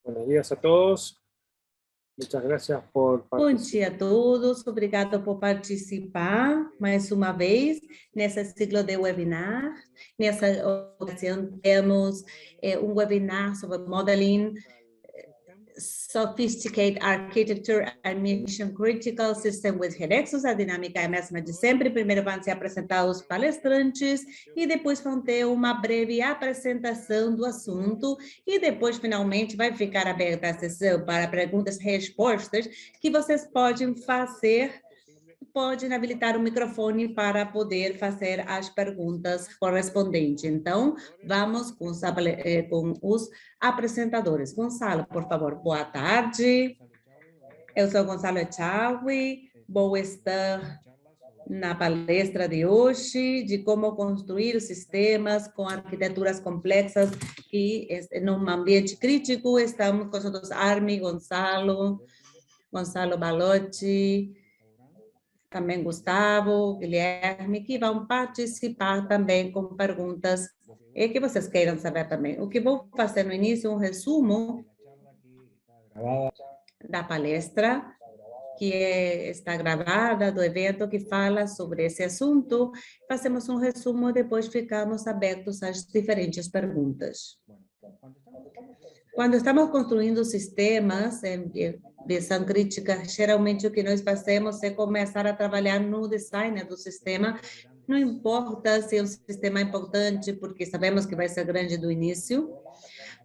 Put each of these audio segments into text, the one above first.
Buenos días a todos. Muchas gracias por Bom dia a todos, obrigado por participar mais uma vez nesse ciclo de webinar. Nessa ocasião temos um webinar sobre Modeling Sophisticated Architecture and Mission Critical System with Hexus. A dinâmica é a mesma de sempre. Primeiro vão se apresentar os palestrantes e depois vão ter uma breve apresentação do assunto e depois, finalmente, vai ficar aberta a sessão para perguntas e respostas que vocês podem fazer. Podem habilitar o microfone para poder fazer as perguntas correspondentes. Então, vamos com os apresentadores. Gonçalo, por favor, boa tarde. Eu sou Gonçalo Echagüe, vou estar na palestra de hoje de como construir os sistemas com arquiteturas complexas que, num ambiente crítico, estamos com os Armi, Gonçalo Balotti, também Gustavo, Guilherme, que vão participar também com perguntas e que vocês queiram saber também. O que vou fazer no início, um resumo da palestra, que está gravada, do evento que fala sobre esse assunto. Fazemos um resumo, depois ficamos abertos às diferentes perguntas. Quando estamos construindo sistemas em visão crítica, geralmente o que nós fazemos é começar a trabalhar no design do sistema. Não importa se é um sistema importante, porque sabemos que vai ser grande do início,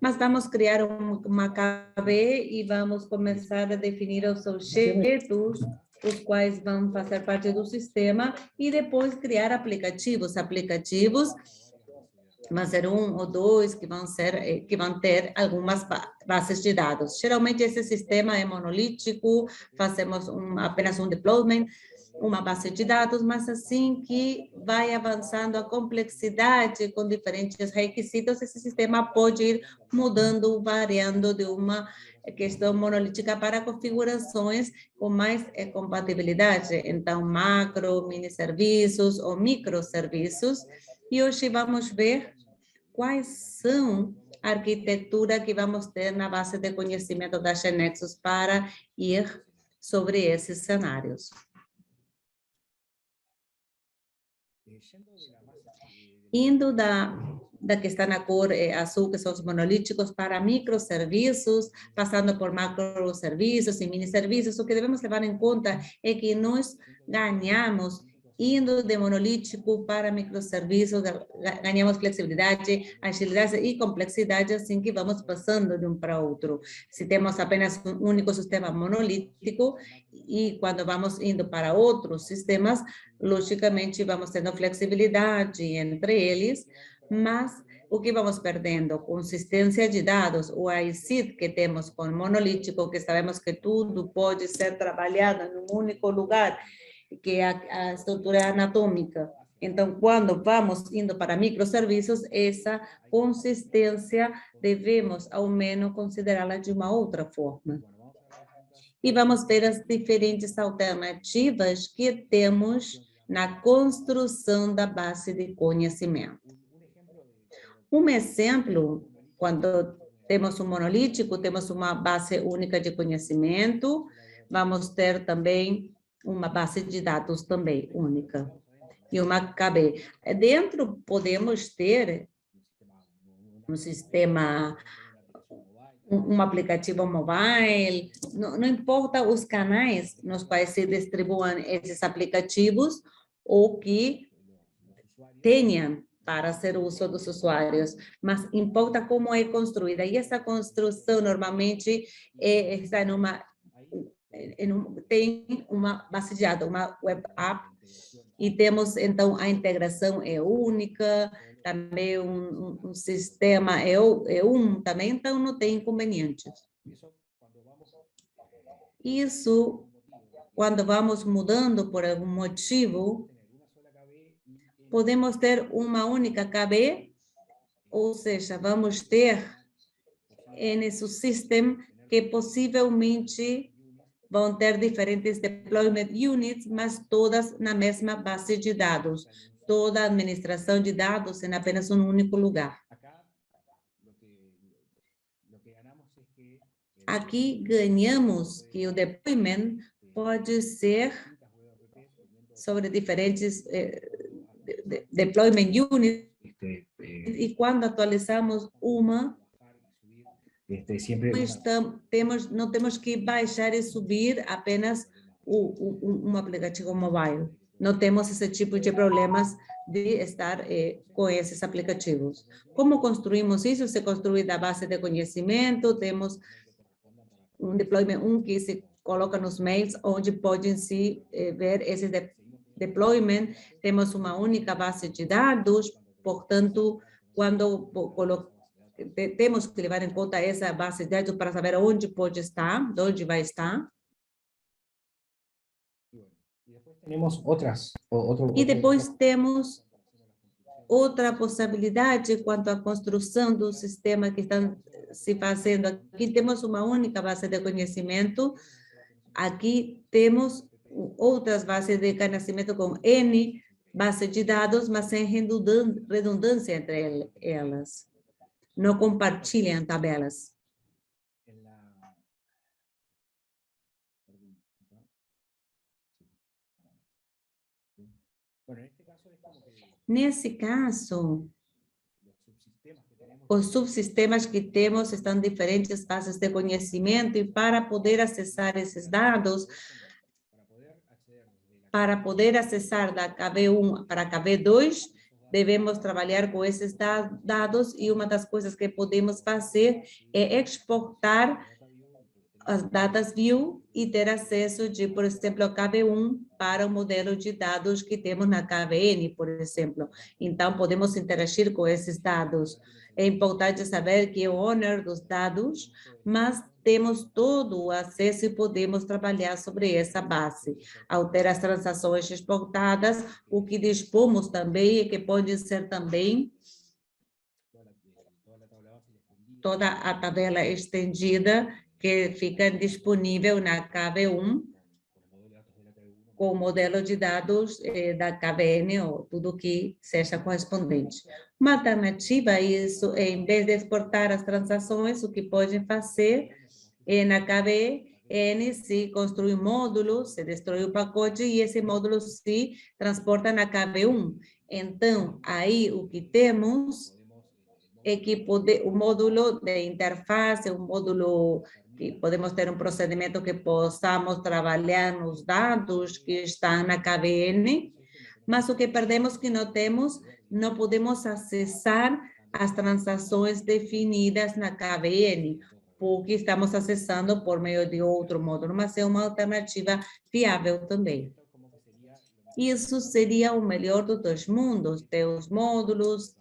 mas vamos criar uma KB e vamos começar a definir os objetos, os quais vão fazer parte do sistema, e depois criar aplicativos. Vão ser um ou dois que vão ter algumas bases de dados. Geralmente esse sistema é monolítico, fazemos apenas um deployment, uma base de dados, mas assim que vai avançando a complexidade com diferentes requisitos, esse sistema pode ir mudando, variando de uma questão monolítica para configurações com mais compatibilidade. Então, macro, mini serviços ou microserviços. E hoje vamos ver quais são a arquitetura que vamos ter na base de conhecimento da GeneXus para ir sobre esses cenários. Indo da que está na cor azul, que são os monolíticos, para microserviços, passando por macroserviços e mini-serviços, o que devemos levar em conta é que nós ganhamos indo de monolítico para microserviços, ganhamos flexibilidade, agilidade e complexidade assim que vamos passando de um para outro. Se temos apenas um único sistema monolítico e quando vamos indo para outros sistemas, logicamente vamos tendo flexibilidade entre eles, mas o que vamos perdendo? Consistência de dados, o ICID que temos com monolítico, que sabemos que tudo pode ser trabalhado em um único lugar, que é a estrutura anatômica. Então, quando vamos indo para microserviços, essa consistência devemos, ao menos, considerá-la de uma outra forma. E vamos ver as diferentes alternativas que temos na construção da base de conhecimento. Um exemplo, quando temos um monolítico, temos uma base única de conhecimento, vamos ter também uma base de dados também única e uma KB. Dentro podemos ter um sistema, um aplicativo mobile, não importa os canais nos quais se distribuam esses aplicativos ou que tenham para ser uso dos usuários, mas importa como é construída. E essa construção normalmente está tem uma base de dados, uma web app, e temos, então, a integração é única, também um sistema é também, então não tem inconvenientes. Isso, quando vamos mudando por algum motivo, podemos ter uma única KB, ou seja, vamos ter nesse sistema que possivelmente vão ter diferentes deployment units, mas todas na mesma base de dados. Toda a administração de dados em apenas um único lugar. aqui ganhamos que o deployment pode ser sobre diferentes deployment units, e quando atualizamos uma, não temos que baixar e subir apenas um aplicativo mobile. Não temos esse tipo de problemas de estar com esses aplicativos. Como construímos isso? Se construi da base de conhecimento, temos um deployment que se coloca nos mails, onde podem se ver esse deployment. Temos uma única base de dados, portanto, quando temos que levar em conta essa base de dados para saber onde pode estar, onde vai estar. E depois temos outra possibilidade quanto à construção do sistema que estão se fazendo. Aqui temos uma única base de conhecimento, aqui temos outras bases de conhecimento com N bases de dados, mas sem redundância entre elas. Não compartilham tabelas. Nesse caso, os subsistemas que temos estão em diferentes bases de conhecimento, e para poder acessar esses dados, para poder acessar da KB1 para KB2, devemos trabalhar com esses dados, e uma das coisas que podemos fazer é exportar as datas view e ter acesso de, por exemplo, a KB1 para o modelo de dados que temos na KVN, por exemplo. Então, podemos interagir com esses dados. É importante saber que é o owner dos dados, mas temos todo o acesso e podemos trabalhar sobre essa base. Ao ter as transações exportadas, o que dispomos também é que pode ser também toda a tabela estendida que fica disponível na KB1 com o modelo de dados da KVN ou tudo que seja correspondente. Uma alternativa a isso é, em vez de exportar as transações, o que pode fazer é na KVN se construir um módulo, se destrói o pacote e esse módulo se transporta na KB1. Então, aí o que temos é que o módulo de interface, um módulo que podemos ter um procedimento que possamos trabalhar nos dados que estão na KVN, mas o que perdemos que não podemos acessar as transações definidas na KVN, porque estamos acessando por meio de outro módulo, mas é uma alternativa viável também. Isso seria o melhor dos dois mundos, ter os módulos,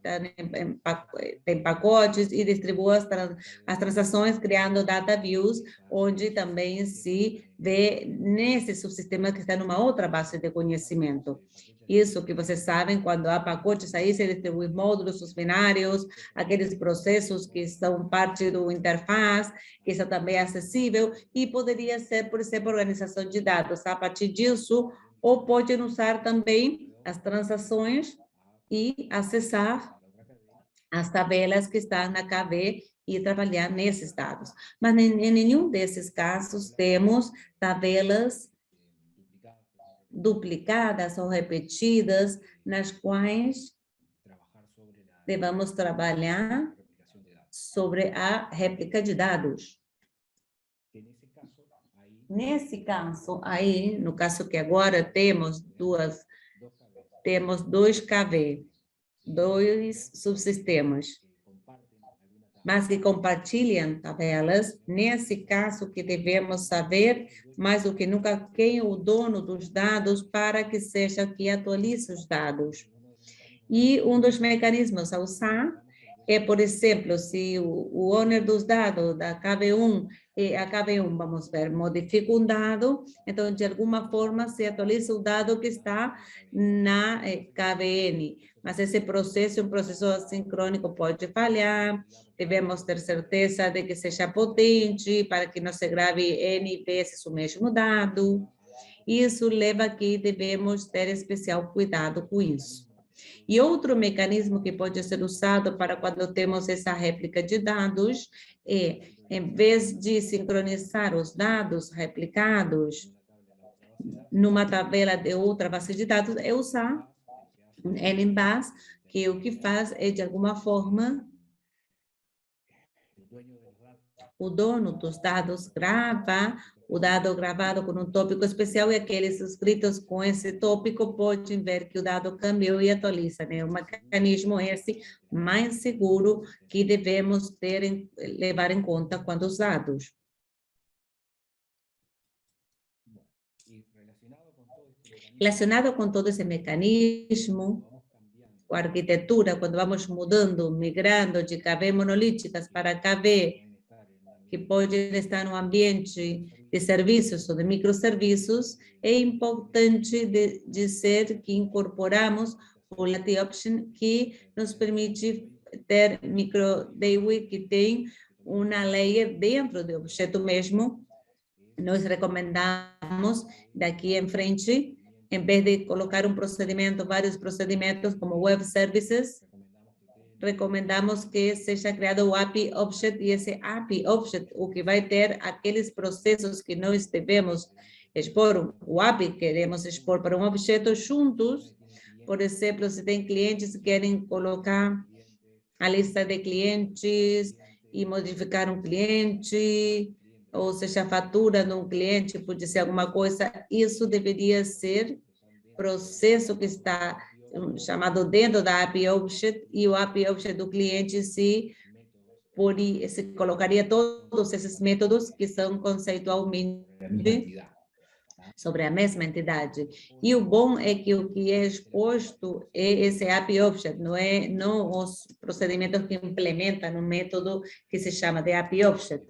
tem pacotes e distribui as transações criando data views, onde também se vê nesse subsistema que está numa outra base de conhecimento. Isso que vocês sabem, quando há pacotes aí, se distribui módulos, os binários, aqueles processos que são parte do interface, que isso também é acessível, e poderia ser, por exemplo, organização de dados. A partir disso, ou pode usar também as transações e acessar as tabelas que estão na KV e trabalhar nesses dados. Mas em nenhum desses casos temos tabelas duplicadas ou repetidas, nas quais devemos trabalhar sobre a réplica de dados. Nesse caso aí, no caso que agora temos dois KV, dois subsistemas, mas que compartilham tabelas. Nesse caso que devemos saber, mais do que nunca, quem é o dono dos dados para que seja que atualize os dados. E um dos mecanismos a usar é, por exemplo, se o owner dos dados da KB1, a KB1, vamos ver, modifica um dado, então, de alguma forma, se atualiza o dado que está na KVN. Mas esse processo, um processo assincrônico, pode falhar, devemos ter certeza de que seja potente, para que não se grave N vezes o mesmo dado. Isso leva a que devemos ter especial cuidado com isso. E outro mecanismo que pode ser usado para quando temos essa réplica de dados é, em vez de sincronizar os dados replicados numa tabela de outra base de dados, é usar um NBAS, que o que faz é, de alguma forma, o dono dos dados grava o dado gravado com um tópico especial e aqueles inscritos com esse tópico podem ver que o dado cambiou e atualiza, né? Um mecanismo esse mais seguro que devemos levar em conta quando os dados. Relacionado com todo esse mecanismo, a arquitetura, quando vamos mudando, migrando de KV monolíticas para KV, que podem estar no ambiente de serviços ou de microserviços, é importante dizer que incorporamos o Lati Option, que nos permite ter micro-DAWI que tem uma layer dentro do objeto mesmo. Nós recomendamos daqui em frente, em vez de colocar um procedimento, vários procedimentos como Web Services, recomendamos que seja criado o API Object, e esse API Object, o que vai ter aqueles processos que nós devemos expor, o API queremos expor para um objeto juntos. Por exemplo, se tem clientes que querem colocar a lista de clientes e modificar um cliente, ou seja, a fatura de um cliente, pode ser alguma coisa, isso deveria ser processo que está chamado dentro da API Object, e o API Object do cliente se colocaria todos esses métodos que são conceitualmente sobre a mesma entidade. E o bom é que o que é exposto é esse API Object, não os procedimentos que implementam um método que se chama de API Object.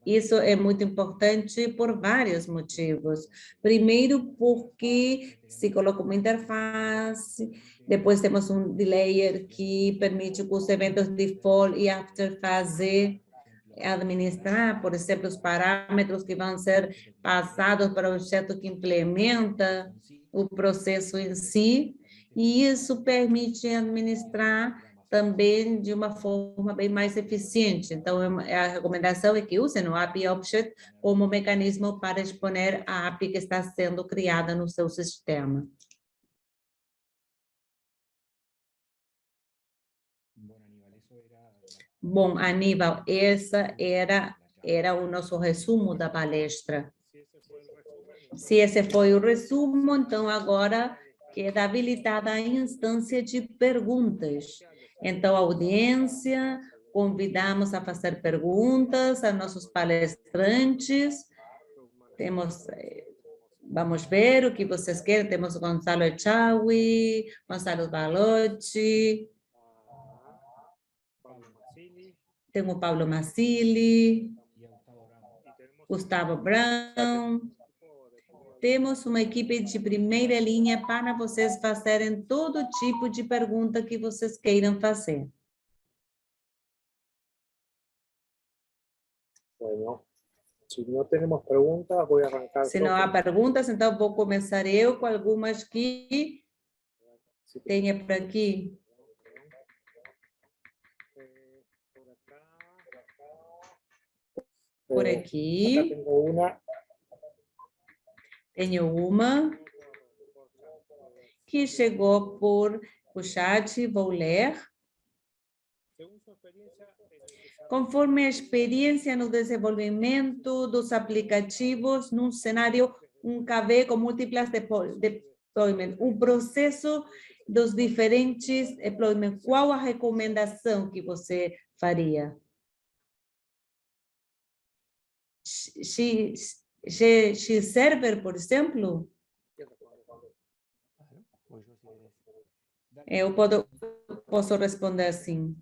Isso é muito importante por vários motivos. Primeiro, porque se coloca uma interface, depois temos um layer que permite que os eventos default e after fazer administrar, por exemplo, os parâmetros que vão ser passados para o objeto que implementa o processo em si, e isso permite administrar também de uma forma bem mais eficiente. Então, a recomendação é que usem o API Object como mecanismo para exponer a API que está sendo criada no seu sistema. Bom, Aníbal, essa era o nosso resumo da palestra. Se esse foi o resumo, então agora queda habilitada a instância de perguntas. Então, a audiência, convidamos a fazer perguntas a nossos palestrantes. Vamos ver o que vocês querem. Temos o Gonçalo Echaui, Gonçalo Balotti, tem o Paulo Massili, Gustavo Brown. Temos uma equipe de primeira linha para vocês fazerem todo tipo de pergunta que vocês queiram fazer. Bueno, si no tenemos preguntas, voy a arrancar. Se não há perguntas, então vou começar eu com algumas que tenha por aqui. Por aqui. Acá tengo una. Tenho uma que chegou por o chat, vou ler. Conforme a experiência no desenvolvimento dos aplicativos num cenário, um KV com múltiplas deployments, um processo dos diferentes deployments, qual a recomendação que você faria? X-Server, por exemplo? Eu posso responder assim.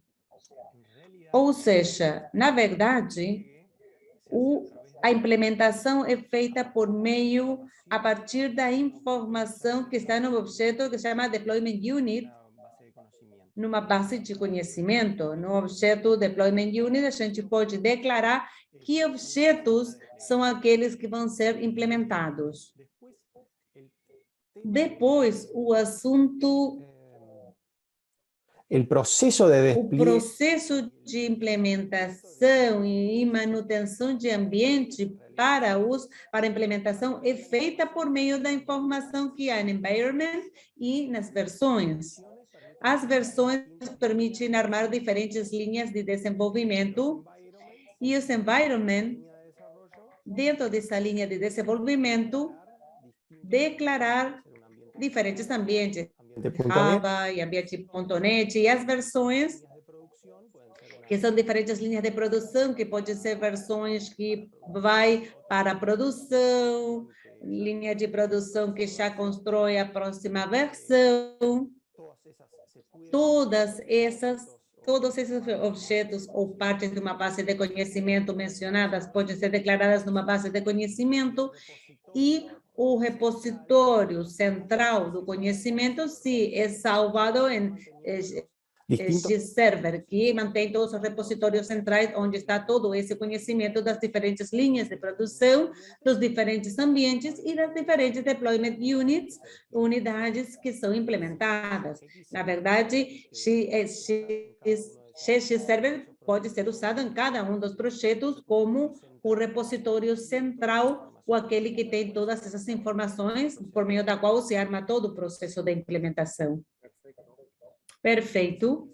Ou seja, na verdade, a implementação é feita por meio, a partir da informação que está no objeto que se chama Deployment Unit, numa base de conhecimento. No objeto Deployment Unit, a gente pode declarar que objetos são aqueles que vão ser implementados. Depois, o assunto El proceso de O despliegue processo de implementação e manutenção de ambiente para a implementação é feita por meio da informação que há no environment e nas versões. As versões permitem armar diferentes linhas de desenvolvimento e os environment, dentro dessa linha de desenvolvimento, declarar diferentes ambientes, ambiente.net, Java e ambiente.net, e as versões, que são diferentes linhas de produção, que podem ser versões que vai para a produção, linha de produção que já constrói a próxima versão. Todos esses objetos ou partes de uma base de conhecimento mencionadas podem ser declaradas numa base de conhecimento e o repositório central do conhecimento se é salvado em distintos G-Server, que mantém todos os repositórios centrais onde está todo esse conhecimento das diferentes linhas de produção, dos diferentes ambientes e das diferentes deployment units, unidades que são implementadas. Na verdade, G-Server pode ser usado em cada um dos projetos como o repositório central ou aquele que tem todas essas informações por meio da qual se arma todo o processo de implementação. Perfeito.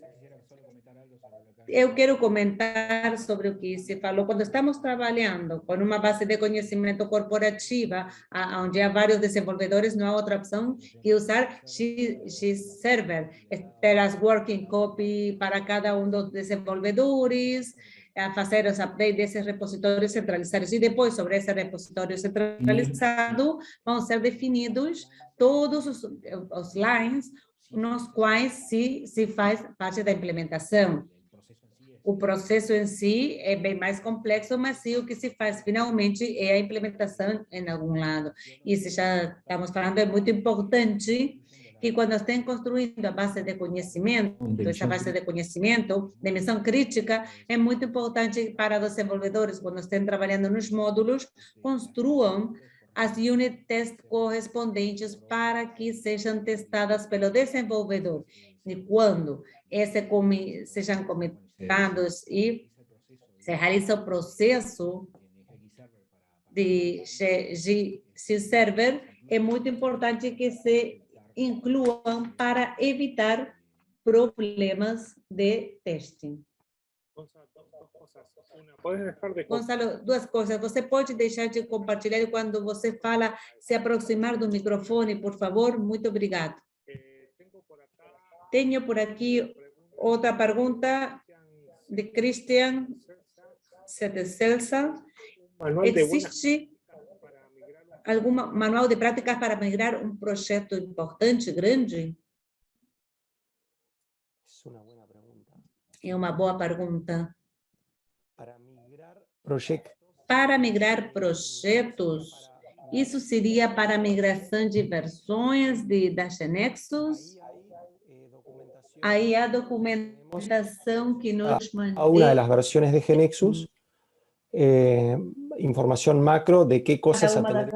Eu quero comentar sobre o que se falou. Quando estamos trabalhando com uma base de conhecimento corporativa, onde há vários desenvolvedores, não há outra opção que usar G-Server, ter as working copy para cada um dos desenvolvedores, a fazer os updates desses repositórios centralizados. E depois, sobre esse repositório centralizado, vão ser definidos todos os lines nos quais se faz parte da implementação. O processo em si é bem mais complexo, mas sim o que se faz finalmente é a implementação em algum lado. E se já estamos falando, é muito importante que quando estão construindo a base de conhecimento, essa base de conhecimento, de missão crítica, é muito importante para os desenvolvedores, quando estão trabalhando nos módulos, construam as unit tests correspondentes para que sejam testadas pelo desenvolvedor. E quando sejam comentados e se realiza o processo de G-Server, é muito importante que se incluam para evitar problemas de testing. Gonçalo, duas coisas. Você pode deixar de compartilhar e quando você fala, se aproximar do microfone, por favor? Muito obrigado. Tenho por aqui outra pergunta de Christian Setecelsa. Existe algum manual de práticas para migrar um projeto importante, grande? É uma boa pergunta. Para migrar projetos, isso seria para migração de versões da GeneXus? Aí a documentação que nos a una de las versiones de GeneXus, información macro de qué cosas a tener.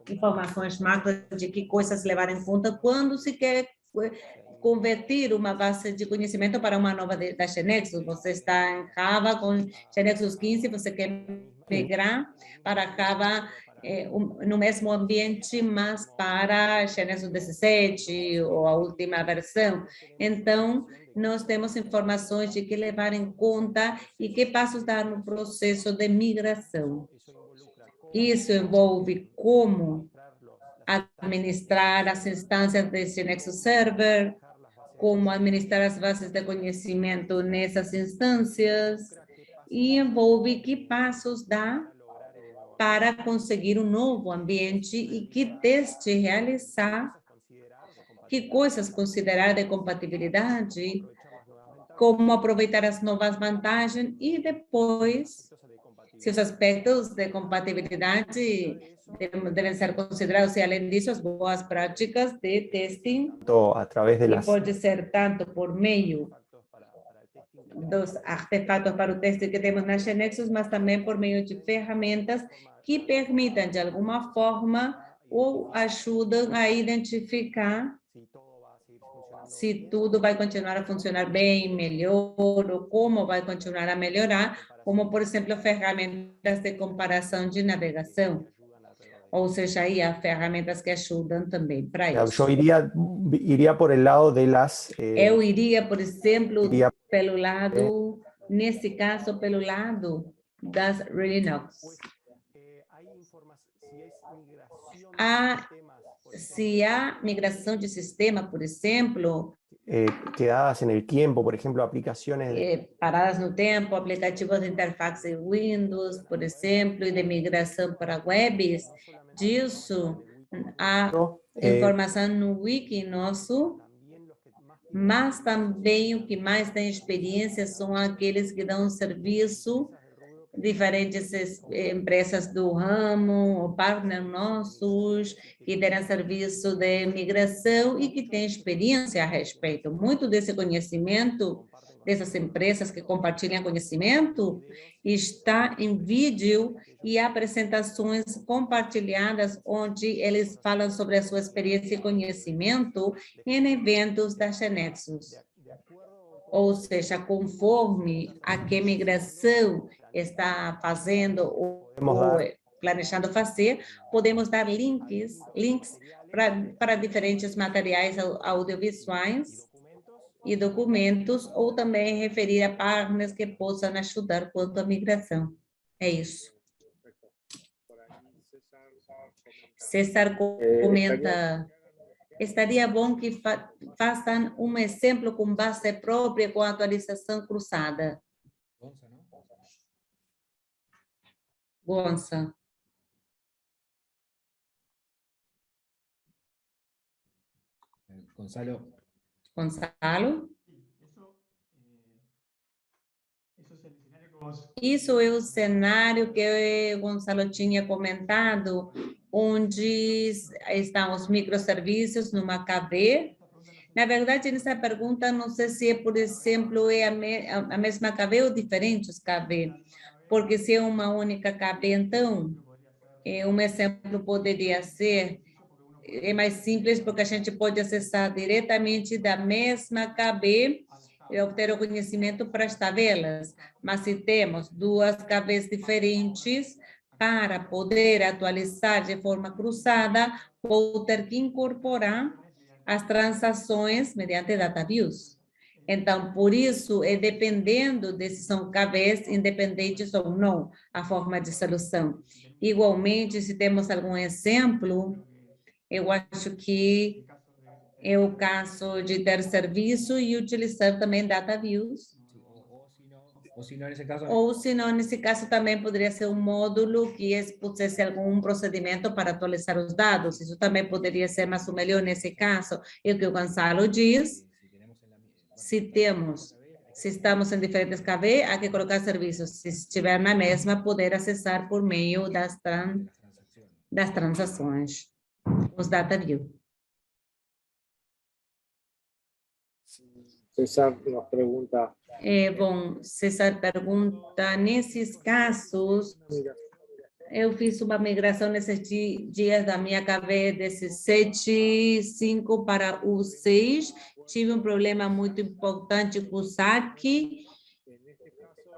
Informações macro de que coisas levar em conta quando se quer convertir uma base de conhecimento para uma nova da GeneXus. Você está em Java com GeneXus 15, você quer migrar para Java no mesmo ambiente, mas para GeneXus 17 ou a última versão. Então, nós temos informações de que levar em conta e que passos dar no processo de migração. Isso envolve como administrar as instâncias de GeneXus Server, como administrar as bases de conhecimento nessas instâncias, e envolve que passos dar para conseguir um novo ambiente e que teste realizar, que coisas considerar de compatibilidade, como aproveitar as novas vantagens e depois, se os aspectos de compatibilidade devem ser considerados e, além disso, as boas práticas de testing, que pode ser tanto por meio dos artefatos para o teste que temos na GeneXus, mas também por meio de ferramentas que permitam, de alguma forma, ou ajudam a identificar se tudo vai continuar a funcionar bem, melhor, ou como vai continuar a melhorar, como, por exemplo, ferramentas de comparação de navegação. Ou seja, aí há ferramentas que ajudam também para Yo isso. iría por el lado de las... Eu iria, por exemplo, iria- pelo lado, nesse caso, pelo lado das Relinox. Se há migração de sistema, por exemplo, quedadas en el tiempo, por ejemplo, aplicaciones paradas no tempo, aplicativos de interface Windows, por exemplo, e de migração para webs, disso há informação no wiki nosso, mas também o que mais tem experiência são aqueles que dão serviço, diferentes empresas do ramo, ou partners nossos, que deram serviço de migração e que têm experiência a respeito. Muito desse conhecimento, dessas empresas que compartilham conhecimento, está em vídeo e apresentações compartilhadas, onde eles falam sobre a sua experiência e conhecimento em eventos da Genexus. Ou seja, conforme a que migração está fazendo ou planejando fazer, podemos dar links para diferentes materiais audiovisuais e documentos, ou também referir a partners que possam ajudar quanto à migração. É isso. César comenta... Estaria bom que façam um exemplo com base própria com atualização cruzada. Gonça. Gonzalo. Isso é o cenário que o Gonçalo tinha comentado, onde estão os microserviços numa KV. Na verdade, nessa pergunta, não sei se, por exemplo, é a mesma KV ou diferentes KV, porque se é uma única KV, então, um exemplo poderia ser, é mais simples, porque a gente pode acessar diretamente da mesma KV e obter o conhecimento para as tabelas. Mas se temos duas KVs diferentes, para poder atualizar de forma cruzada, vou ter que incorporar as transações mediante data views. Então, por isso, é dependendo de se são KVs independentes ou não, a forma de solução. Igualmente, se temos algum exemplo, eu acho que é o caso de ter serviço e utilizar também data views. Ou se não, nesse caso também poderia ser um módulo que pusesse algum procedimento para atualizar os dados. Isso também poderia ser mais ou menos nesse caso. E o que o Gonçalo diz, se estamos em diferentes KV, há que colocar serviços. Se estiver na mesma, poder acessar por meio das transações, os data view. César nos pergunta. Bom, César pergunta, nesses casos, eu fiz uma migração nesses dias da minha KV desse 7.5 para o 6, tive um problema muito importante com o saque.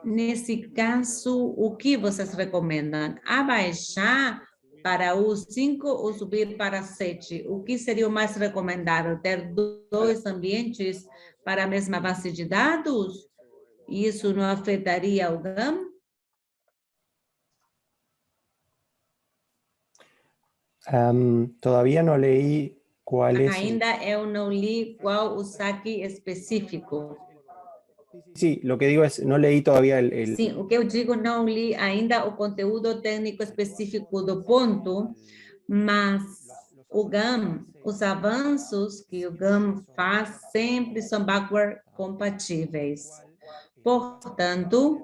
Nesse caso, o que vocês recomendam? Abaixar para o 5 ou subir para 7? O que seria o mais recomendável? Ter dois ambientes para a mesma base de dados? Isso não afetaria o GAM? Todavía no leí cuál es... Ainda eu não li qual o saque específico. Sí, lo que digo es, no leí todavía Sim, o que eu digo, não li ainda o conteúdo técnico específico do ponto, mas o GAM, os avanços que o GAM faz sempre são backward compatíveis. Portanto,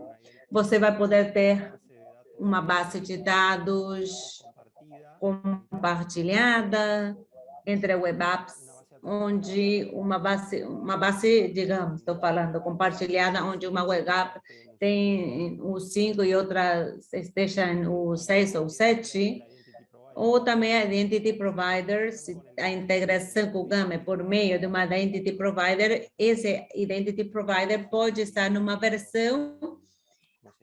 você vai poder ter uma base de dados compartilhada entre web apps, onde uma base, digamos, estou falando, compartilhada, onde uma web app tem o 5 e outra esteja no 6 ou 7, Ou também a Identity Provider, se a integração com o GAME por meio de uma Identity Provider, esse Identity Provider pode estar numa versão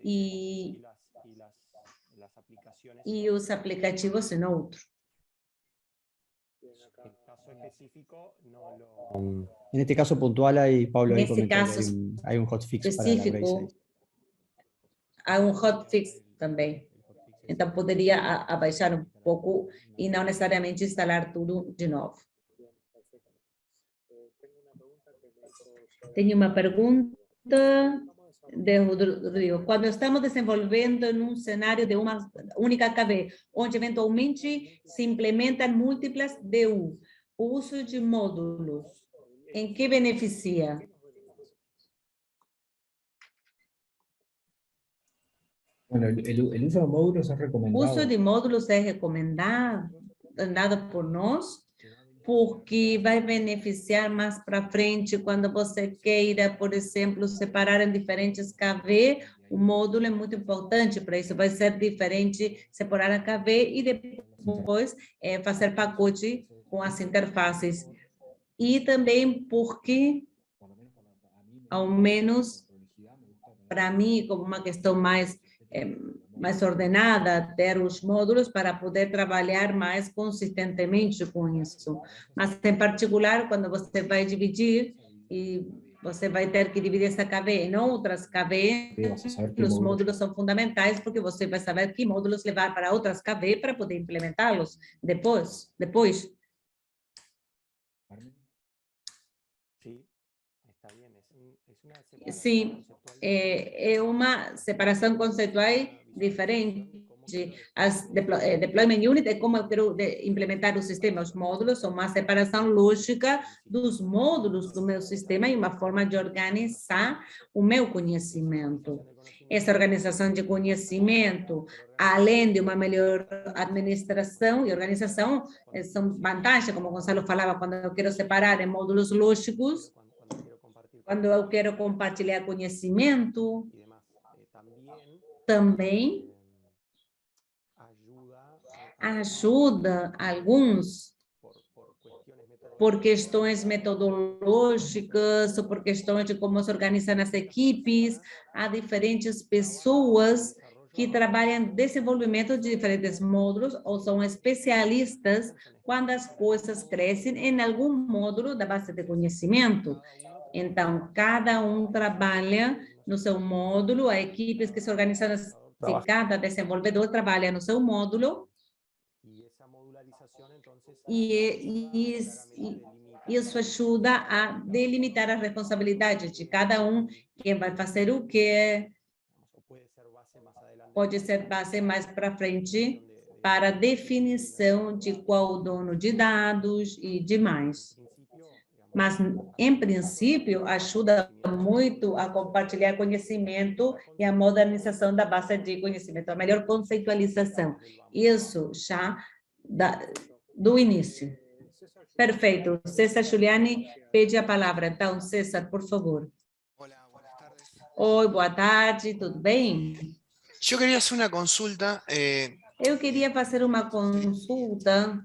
e os aplicativos em outro. En este caso puntual, hay, Pablo ahí Nesse comenta que caso hay un hotfix para la Grace. específico, há hotfix também. Então, poderia abaixar um pouco e não necessariamente instalar tudo de novo. Tenho uma pergunta de Rodrigo. Quando estamos desenvolvendo num cenário de uma única KV, onde eventualmente se implementam múltiplas DU, o uso de módulos, em que beneficia? Bueno, el uso de módulos es O recomendado. uso de módulos é recomendado por nós, porque vai beneficiar mais para frente quando você queira, por exemplo, separar em diferentes KV. O módulo é muito importante para isso. Vai ser diferente separar a KV e depois fazer pacote com as interfaces. E também porque, ao menos para mim, como uma questão mais ordenada, ter os módulos para poder trabalhar mais consistentemente com isso. Mas, em particular, quando você vai dividir, e você vai ter que dividir essa KV em outras KV, os módulos são fundamentais, porque você vai saber que módulos levar para outras KV para poder implementá-los depois. Sim, é uma separação conceitual diferente. As deployment unit é como eu quero implementar o sistema. Os módulos são uma separação lógica dos módulos do meu sistema e uma forma de organizar o meu conhecimento. Essa organização de conhecimento, além de uma melhor administração e organização, são vantagens, como o Gonçalo falava, quando eu quero separar em módulos lógicos, quando eu quero compartilhar conhecimento, também ajuda alguns por questões metodológicas, ou por questões de como se organizam as equipes, há diferentes pessoas que trabalham em desenvolvimento de diferentes módulos ou são especialistas quando as coisas crescem em algum módulo da base de conhecimento. Então, cada um trabalha no seu módulo, há equipes que se organizam assim, cada desenvolvedor trabalha no seu módulo, e isso ajuda a delimitar a responsabilidade de cada um, quem vai fazer o quê. Pode ser base mais para frente para definição de qual o dono de dados e demais. Mas, em princípio, ajuda muito a compartilhar conhecimento e a modernização da base de conhecimento, a melhor conceitualização. Isso já do início. Perfeito. César Giuliani pede a palavra. Então, César, por favor. Oi, boa tarde, tudo bem? Eu queria fazer uma consulta. Eu queria fazer uma consulta.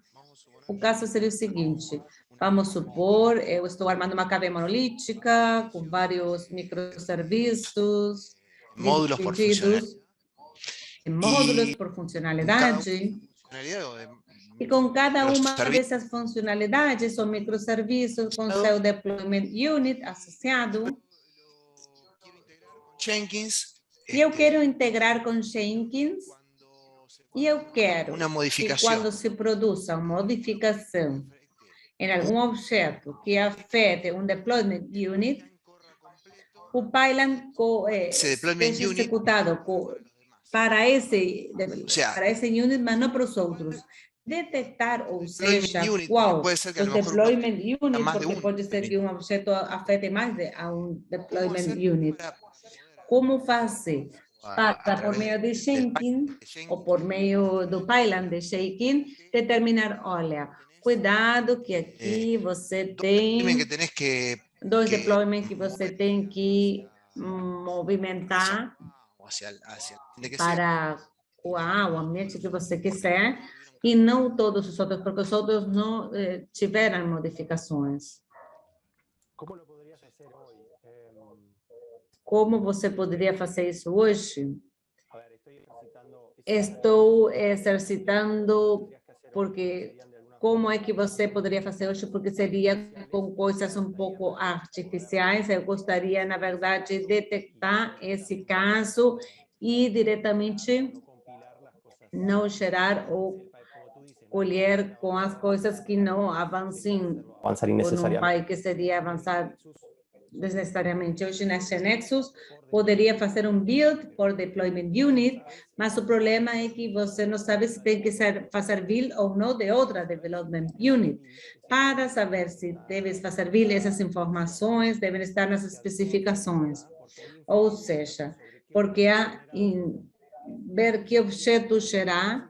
O caso seria o seguinte. Vamos supor, eu estou armando uma KV monolítica com vários microserviços. Módulos por funcionalidade. Módulos por funcionalidade. E com cada uma dessas funcionalidades, são microserviços com seu deployment unit associado. Jenkins. E eu quero integrar com Jenkins. E eu quero que quando se produza uma modificação em algum objeto que afete um deployment unit, o pipeline seja executado para esse unit, mas não para os outros. Detectar, ou seja, qual o deployment unit, porque pode ser que um objeto afete mais de um deployment unit. Como fazer? Para, por meio de Jenkins, ou por meio do pipeline de Jenkins, determinar, olha, cuidado que aqui você tem dois deployments que você tem que movimentar para o ambiente que você quiser, e não todos os outros, porque os outros não tiveram modificações. ¿Cómo lo podrías hacer hoy? Como você poderia fazer isso hoje? A ver, estoy ejercitando. Estou exercitando, porque como é que você poderia fazer hoje? Porque seria com coisas um pouco artificiais. Eu gostaria, na verdade, detectar esse caso e diretamente não gerar ou colher com as coisas que não avancem, Avanzar ou não innecesariamente. vai, que seria avançar desnecessariamente. Hoje, na Nexus, poderia fazer um build por deployment unit, mas o problema é que você não sabe se tem que fazer build ou não de outra development unit. Para saber se deve fazer build, essas informações devem estar nas especificações. Ou seja, porque há ver que objeto será,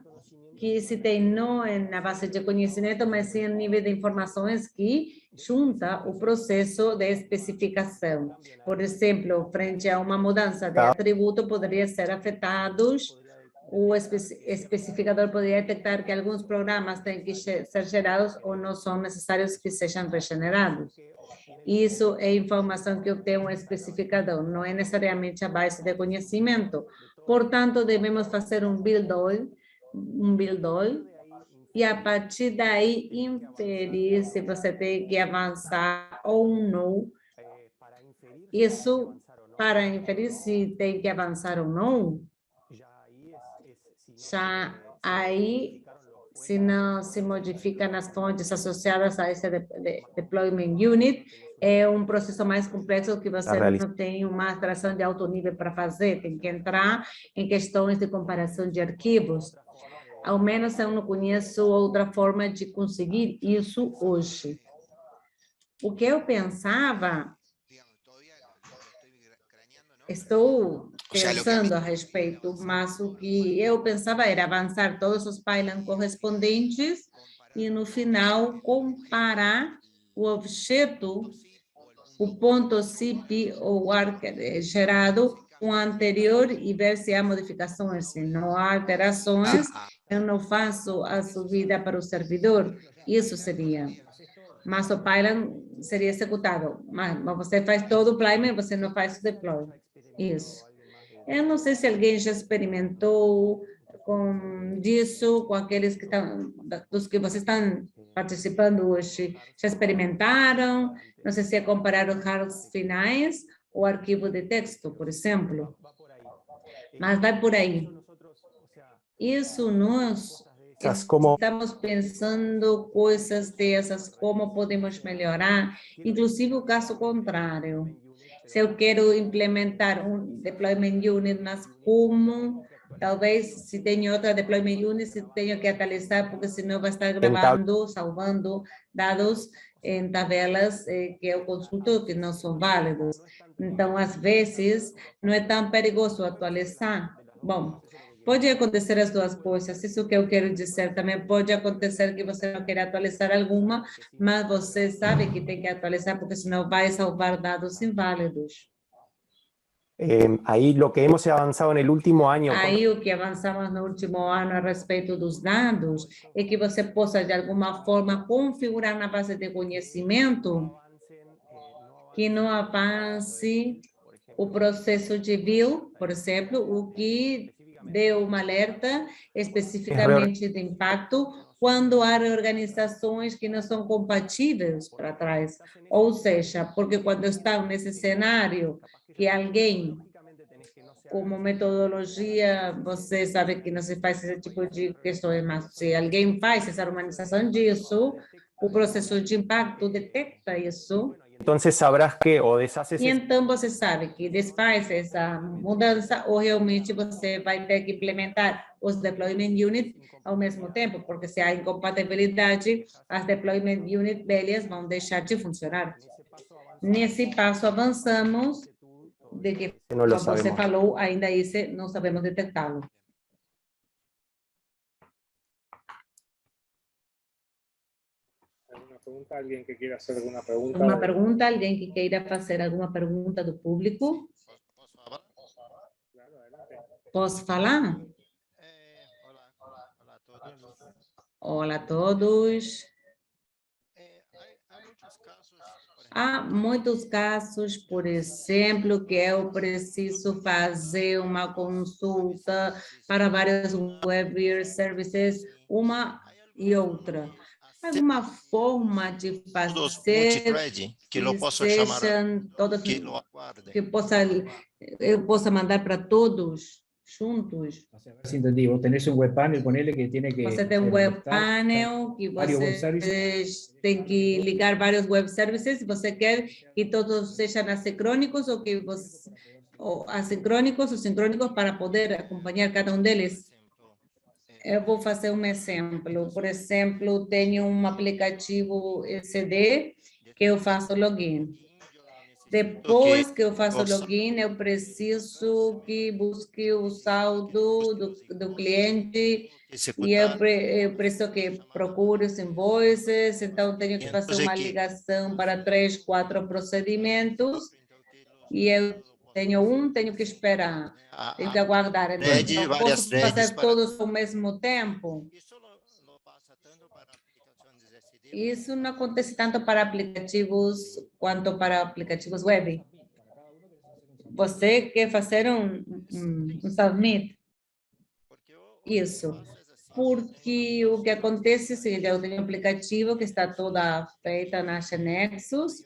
que se tem não na base de conhecimento, mas sim em nível de informações que junta o processo de especificação. Por exemplo, frente a uma mudança de atributo, poderia ser afetados, o especificador poderia detectar que alguns programas têm que ser gerados ou não são necessários que sejam regenerados. Isso é informação que obtém um especificador, não é necessariamente a base de conhecimento. Portanto, devemos fazer um build all, e a partir daí inferir se você tem que avançar ou não. Isso, para inferir se tem que avançar ou não, já aí, se não se modifica nas fontes associadas a esse deployment unit, é um processo mais complexo que você não tem uma abstração de alto nível para fazer, tem que entrar em questões de comparação de arquivos. Ao menos eu não conheço outra forma de conseguir isso hoje. O que eu pensava, estou pensando a respeito, mas o que eu pensava era avançar todos os pylons correspondentes e, no final, comparar o objeto, o ponto CIP ou ARC gerado com o anterior e ver se há modificações. Se não há alterações, eu não faço a subida para o servidor. Isso seria. Mas o pylon seria executado. Mas você faz todo o deployment, você não faz o deploy. Isso. Eu não sei se alguém já experimentou com disso, com aqueles que estão, dos que vocês estão participando hoje. Já experimentaram? Não sei se é comparar os HARs finais ou arquivo de texto, por exemplo. Mas vai por aí. Isso nós estamos pensando coisas dessas, como podemos melhorar, inclusive o caso contrário. Se eu quero implementar um deployment unit, mas como, talvez se tenho outra deployment unit, se tenho que atualizar, porque senão vai estar gravando, salvando dados em tabelas que eu consulto que não são válidos. Então, às vezes, não é tão perigoso atualizar. Bom, pode acontecer as duas coisas, isso que eu quero dizer. Também pode acontecer que você não queira atualizar alguma, mas você sabe que tem que atualizar, porque senão vai salvar dados inválidos. Ahí lo que hemos avanzado en el último año. Aí o que avançamos no último ano a respeito dos dados é que você possa, de alguma forma, configurar na base de conhecimento que não avance o processo de build, por exemplo, o que deu uma alerta especificamente de impacto quando há reorganizações que não são compatíveis para trás. Ou seja, porque quando estão nesse cenário que alguém, como metodologia, você sabe que não se faz esse tipo de questões, mas se alguém faz essa harmonização disso, o processo de impacto detecta isso. Entonces sabrás que o deshaces. E então você sabe que desfaz essa mudança ou realmente você vai ter que implementar os deployment unit ao mesmo tempo, porque se há incompatibilidade, as deployment unit velhas vão deixar de funcionar. Nesse passo avançamos, de que como você falou, ainda esse não sabemos detectá-lo. Pregunta, alguien que quiera hacer alguna pregunta. Uma pergunta, alguém que queira fazer alguma pergunta do público? Posso falar? Hola a todos. Olá a todos. Há muitos casos, por exemplo, que eu preciso fazer uma consulta para vários web services, uma e outra. Alguma forma de Todos fazer multithread, que lo que posso chamar, sejam todas, que lo aguarde. que eu possa mandar para todos juntos? O sea, a ver si entendí. Vos tenés un web panel, ponele que tiene que Você tem um no sé, web conectar panel que varios web você services. tem que ligar vários web services. Você quer que todos sejam assincrônicos ou que você, ou assincrônicos ou sincrônicos para poder acompanhar cada um deles? Eu vou fazer um exemplo. Por exemplo, tenho um aplicativo CD que eu faço login. Depois que eu faço login, eu preciso que busque o saldo do cliente e eu preciso que procure os invoices, então tenho que fazer uma ligação para 3, 4 procedimentos e eu tenho que esperar, tenho que aguardar. Então, posso fazer todos ao mesmo tempo? Isso não acontece tanto para aplicativos quanto para aplicativos web. Você quer fazer um submit? Isso. Porque o que acontece é o seguinte, eu tenho um aplicativo que está toda feito na Nexus,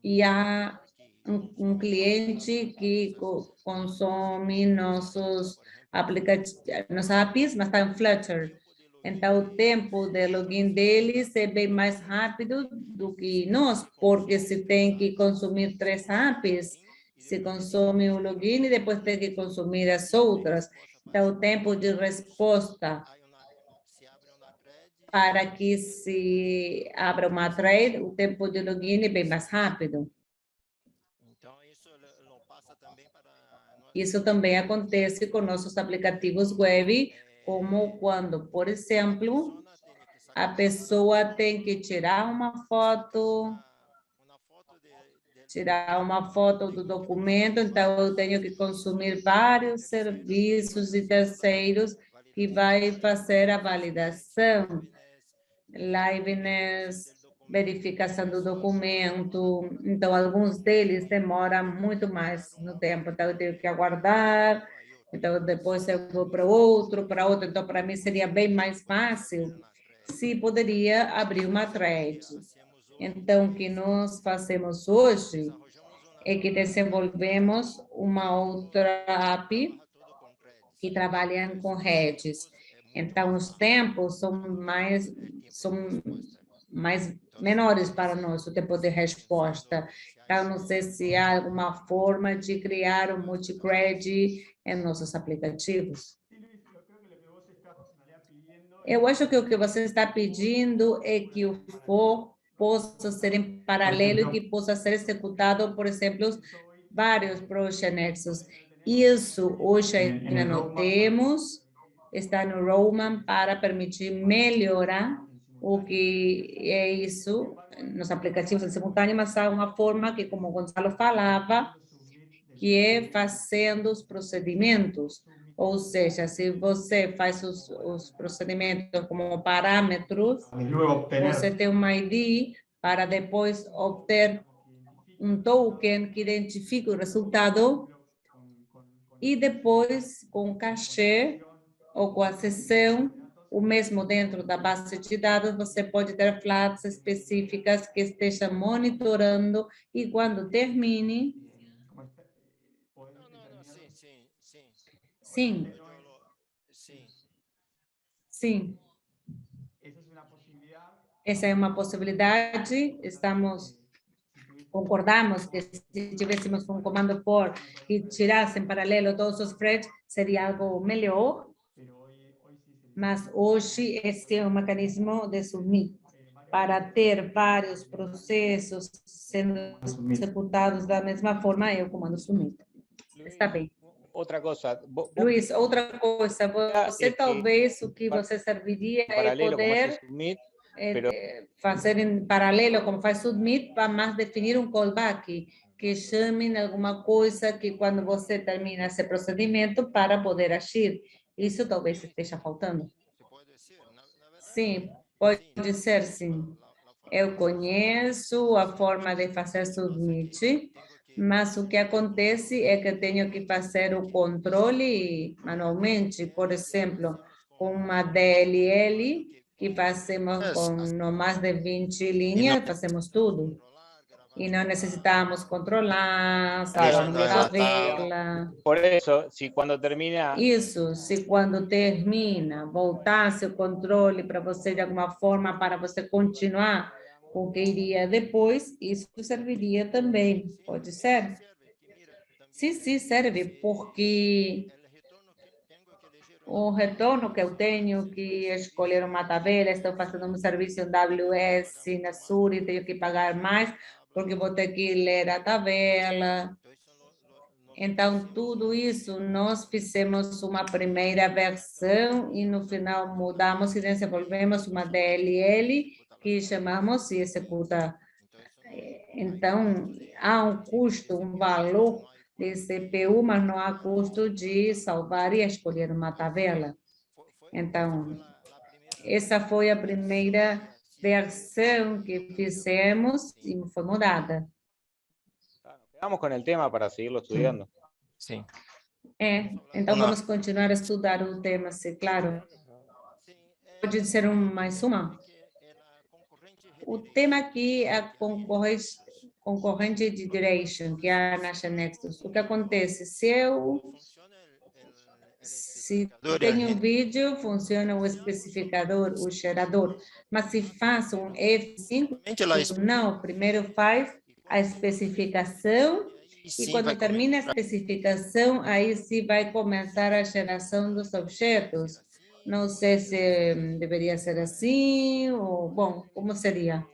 e há um cliente que consome nossas APIs, mas está em Flutter. Então, o tempo de login deles é bem mais rápido do que nós, porque se tem que consumir 3 APIs, se consome o login e depois tem que consumir as outras. Então, o tempo de resposta para que se abra uma thread, o tempo de login é bem mais rápido. Isso também acontece com nossos aplicativos web, como quando, por exemplo, a pessoa tem que tirar uma foto do documento, então eu tenho que consumir vários serviços e terceiros que vai fazer a validação, liveness, verificação do documento. Então, alguns deles demoram muito mais no tempo, então eu tenho que aguardar, então depois eu vou para outro. Então, para mim seria bem mais fácil se poderia abrir uma thread. Então, o que nós fazemos hoje é que desenvolvemos uma outra API que trabalha com redes. Então, os tempos são menores para nós, o tempo de resposta. Então, não sei se há alguma forma de criar um multicred em nossos aplicativos. Eu acho que o que você está pedindo é que o for possa ser em paralelo e que possa ser executado, por exemplo, vários Project Nexus. Isso hoje ainda não temos, está no roadmap para permitir melhorar o que é isso nos aplicativos em simultâneo, mas há uma forma que, como o Gonçalo falava, que é fazendo os procedimentos. Ou seja, se você faz os procedimentos como parâmetros, você tem uma ID para depois obter um token que identifica o resultado e depois, com cachê ou com a sessão, o mesmo dentro da base de dados, você pode ter flags específicas que estejam monitorando e quando termine, sim. Sim. Essa é uma possibilidade. Concordamos que se tivéssemos um comando for que tirasse em paralelo todos os threads, seria algo melhor. Mas hoje esse é um mecanismo de submit para ter vários processos sendo executados da mesma forma, é o comando submit. Está bem. Outra coisa. Luiz, outra coisa, você talvez o que você serviria é poder fazer em paralelo, como faz submit, para mais definir um callback, que chame alguma coisa que quando você termina esse procedimento para poder agir. Isso talvez esteja faltando. Sim, pode ser sim. Eu conheço a forma de fazer submit, mas o que acontece é que tenho que fazer o controle manualmente, por exemplo, com uma DLL, que fazemos com não mais de 20 linhas, fazemos tudo. E não necesitamos controlar, Claro, salvar uma no tabela. Por eso, si cuando termina, Isso, se quando termina, voltasse o controle para você de alguma forma, para você continuar com o que iria depois, isso serviria também, pode ser? Sim, serve, porque o retorno que eu tenho que escolher uma tabela, estou fazendo um serviço em AWS, na Azure, tenho que pagar mais, porque vou ter que ler a tabela. Então, tudo isso, nós fizemos uma primeira versão e no final mudamos e desenvolvemos uma DLL que chamamos e executa. Então, há um custo, um valor de CPU, mas não há custo de salvar e escolher uma tabela. Então, essa foi a primeira versão que fizemos e foi mudada. quedamos con el tema para seguirlo estudiando. Sim. Então vamos continuar a estudar o tema, sim, claro. Pode ser mais uma? O tema aqui é a concorrente de duration, que é a Nasha Nexus. O que acontece? Se tem um vídeo, funciona o especificador, o gerador. Mas se faço um F5, não, primeiro faz a especificação e quando termina a especificação, aí sim vai começar a geração dos objetos. Não sei se deveria ser assim, ou, bom, como seria?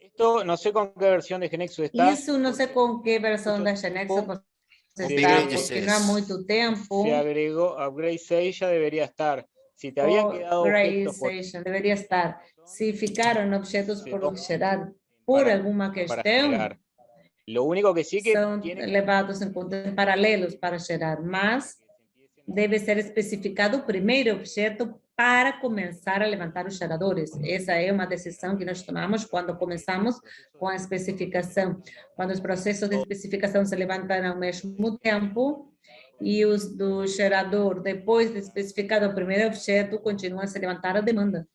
Esto no sé con qué versión de Genexus está. Isso não sei com que versão da Genexo você está, porque não há muito tempo. Se agregó Upgrade 6, ya debería estar. Si te habían quedado objetos por... Deveria estar. Se ficaram objetos por gerar por alguma questão, lo único que sí que são levados em conta paralelos para gerar, mas deve ser especificado o primeiro objeto para começar a levantar os geradores. Essa é uma decisão que nós tomamos quando começamos com a especificação. Quando os processos de especificação se levantam ao mesmo tempo e os do gerador, depois de especificado o primeiro objeto, continuam a se levantar a demanda.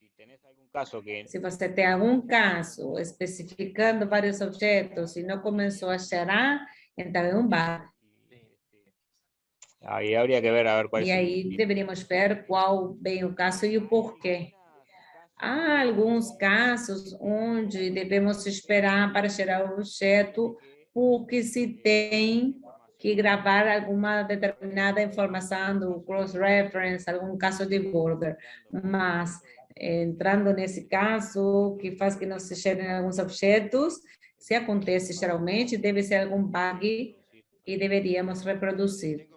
Se você tem algum caso especificando vários objetos e não começou a gerar, então é um bug. Ahí habría que ver a ver cuál E aí deveríamos ver qual bem o caso e o porquê. Há alguns casos onde devemos esperar para gerar o objeto, porque se tem que gravar alguma determinada informação do cross-reference, algum caso de border. Mas, entrando nesse caso, que faz que não se gerem alguns objetos, se acontece geralmente, deve ser algum bug que deveríamos reproduzir.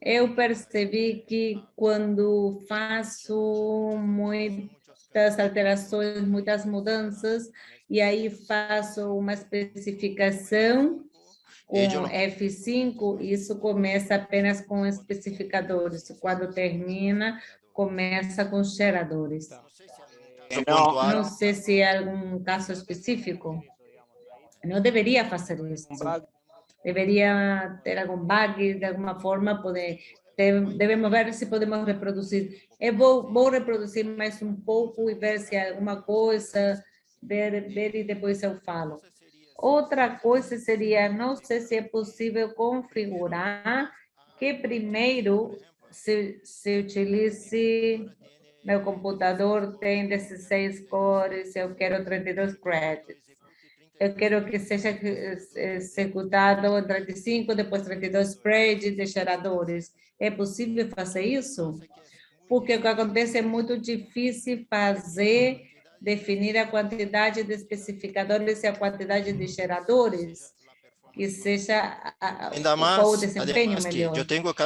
Eu percebi que quando faço muitas alterações, muitas mudanças, e aí faço uma especificação com F5, isso começa apenas com especificadores. Quando termina, começa com geradores. Não sei se é algum caso específico. Não deveria fazer isso. Deveria ter algum bug, de alguma forma, devemos ver se podemos reproduzir. Eu vou reproduzir mais um pouco e ver se há alguma coisa, ver e depois eu falo. Outra coisa seria, não sei se é possível configurar que primeiro se utilize, meu computador tem 16 cores, eu quero 32 créditos. Eu quero que seja executado em 35, depois 32 spreads de geradores. É possível fazer isso? Porque o que acontece é muito difícil definir a quantidade de especificadores e a quantidade de geradores, que seja o desempenho melhor.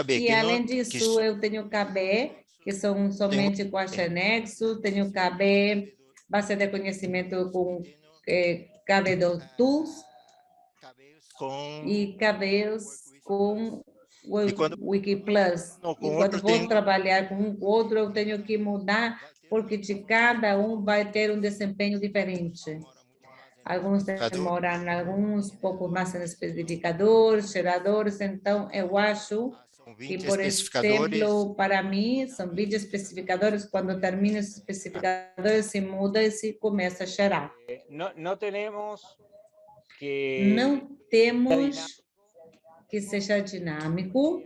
E além disso, eu tenho KB, que são somente com a Genexus, tenho KB, base de conhecimento com KB2 Tools e KBs com Wiki Plus. Não, com E outro quando vou tem- trabalhar com um outro, eu tenho que mudar, porque de cada um vai ter um desempenho diferente. Alguns demoram alguns pouco mais no especificador, geradores, então eu acho São que, 20 por especificadores. exemplo, para mim, são 20 especificadores, quando termina os especificadores, se muda e se começa a gerar. No tenemos que... Não temos que seja dinâmico,